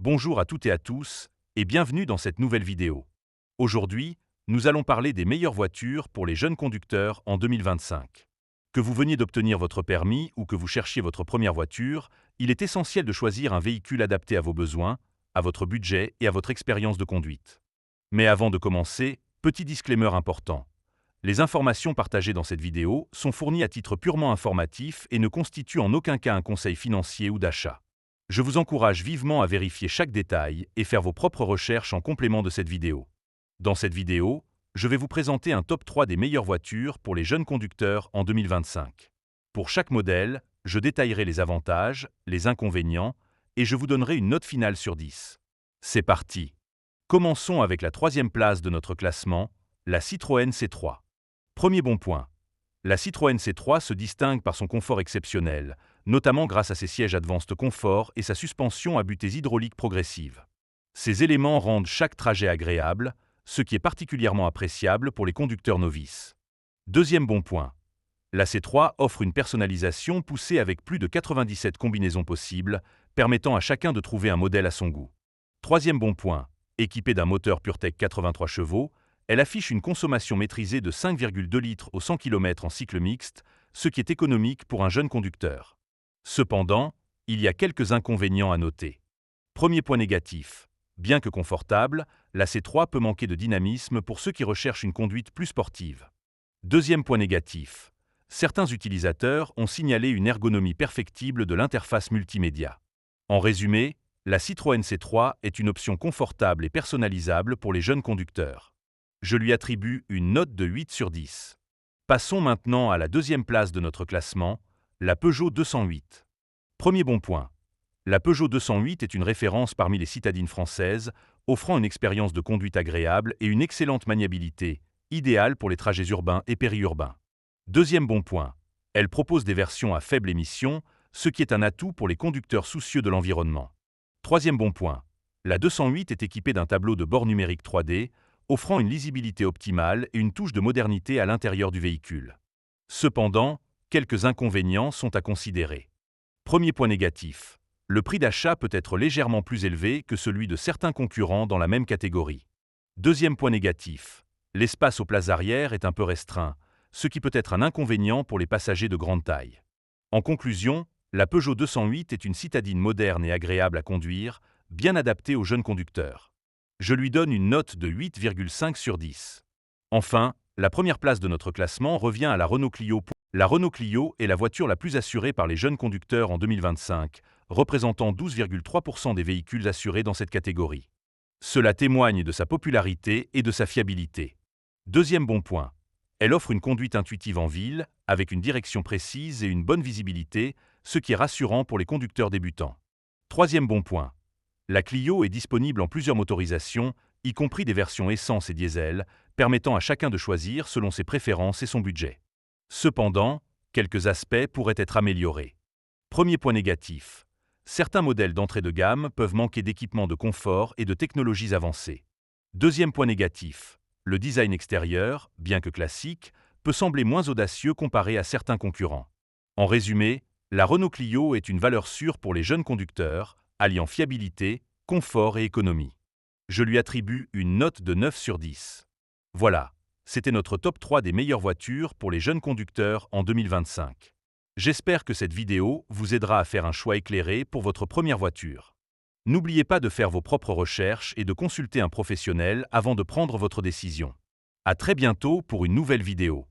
Bonjour à toutes et à tous, et bienvenue dans cette nouvelle vidéo. Aujourd'hui, nous allons parler des meilleures voitures pour les jeunes conducteurs en 2025. Que vous veniez d'obtenir votre permis ou que vous cherchiez votre première voiture, il est essentiel de choisir un véhicule adapté à vos besoins, à votre budget et à votre expérience de conduite. Mais avant de commencer, petit disclaimer important. Les informations partagées dans cette vidéo sont fournies à titre purement informatif et ne constituent en aucun cas un conseil financier ou d'achat. Je vous encourage vivement à vérifier chaque détail et faire vos propres recherches en complément de cette vidéo. Dans cette vidéo, je vais vous présenter un top 3 des meilleures voitures pour les jeunes conducteurs en 2025. Pour chaque modèle, je détaillerai les avantages, les inconvénients et je vous donnerai une note finale sur 10. C'est parti! Commençons avec la troisième place de notre classement, la Citroën C3. Premier bon point. La Citroën C3 se distingue par son confort exceptionnel, notamment grâce à ses sièges Advanced Comfort et sa suspension à butées hydrauliques progressives. Ces éléments rendent chaque trajet agréable, ce qui est particulièrement appréciable pour les conducteurs novices. Deuxième bon point. La C3 offre une personnalisation poussée avec plus de 97 combinaisons possibles, permettant à chacun de trouver un modèle à son goût. Troisième bon point. Équipée d'un moteur PureTech 83 chevaux, elle affiche une consommation maîtrisée de 5,2 litres au 100 km en cycle mixte, ce qui est économique pour un jeune conducteur. Cependant, il y a quelques inconvénients à noter. Premier point négatif. Bien que confortable, la C3 peut manquer de dynamisme pour ceux qui recherchent une conduite plus sportive. Deuxième point négatif. Certains utilisateurs ont signalé une ergonomie perfectible de l'interface multimédia. En résumé, la Citroën C3 est une option confortable et personnalisable pour les jeunes conducteurs. Je lui attribue une note de 8 sur 10. Passons maintenant à la deuxième place de notre classement, la Peugeot 208. Premier bon point. La Peugeot 208 est une référence parmi les citadines françaises, offrant une expérience de conduite agréable et une excellente maniabilité, idéale pour les trajets urbains et périurbains. Deuxième bon point. Elle propose des versions à faible émission, ce qui est un atout pour les conducteurs soucieux de l'environnement. Troisième bon point. La 208 est équipée d'un tableau de bord numérique 3D, offrant une lisibilité optimale et une touche de modernité à l'intérieur du véhicule. Cependant, quelques inconvénients sont à considérer. Premier point négatif. Le prix d'achat peut être légèrement plus élevé que celui de certains concurrents dans la même catégorie. Deuxième point négatif. L'espace aux places arrière est un peu restreint, ce qui peut être un inconvénient pour les passagers de grande taille. En conclusion, la Peugeot 208 est une citadine moderne et agréable à conduire, bien adaptée aux jeunes conducteurs. Je lui donne une note de 8,5 sur 10. Enfin, la première place de notre classement revient à la Renault Clio. La Renault Clio est la voiture la plus assurée par les jeunes conducteurs en 2025, représentant 12,3% des véhicules assurés dans cette catégorie. Cela témoigne de sa popularité et de sa fiabilité. Deuxième bon point. Elle offre une conduite intuitive en ville, avec une direction précise et une bonne visibilité, ce qui est rassurant pour les conducteurs débutants. Troisième bon point. La Clio est disponible en plusieurs motorisations, y compris des versions essence et diesel, permettant à chacun de choisir selon ses préférences et son budget. Cependant, quelques aspects pourraient être améliorés. Premier point négatif. Certains modèles d'entrée de gamme peuvent manquer d'équipements de confort et de technologies avancées. Deuxième point négatif. Le design extérieur, bien que classique, peut sembler moins audacieux comparé à certains concurrents. En résumé, la Renault Clio est une valeur sûre pour les jeunes conducteurs, alliant fiabilité, confort et économie. Je lui attribue une note de 9 sur 10. Voilà, c'était notre top 3 des meilleures voitures pour les jeunes conducteurs en 2025. J'espère que cette vidéo vous aidera à faire un choix éclairé pour votre première voiture. N'oubliez pas de faire vos propres recherches et de consulter un professionnel avant de prendre votre décision. À très bientôt pour une nouvelle vidéo.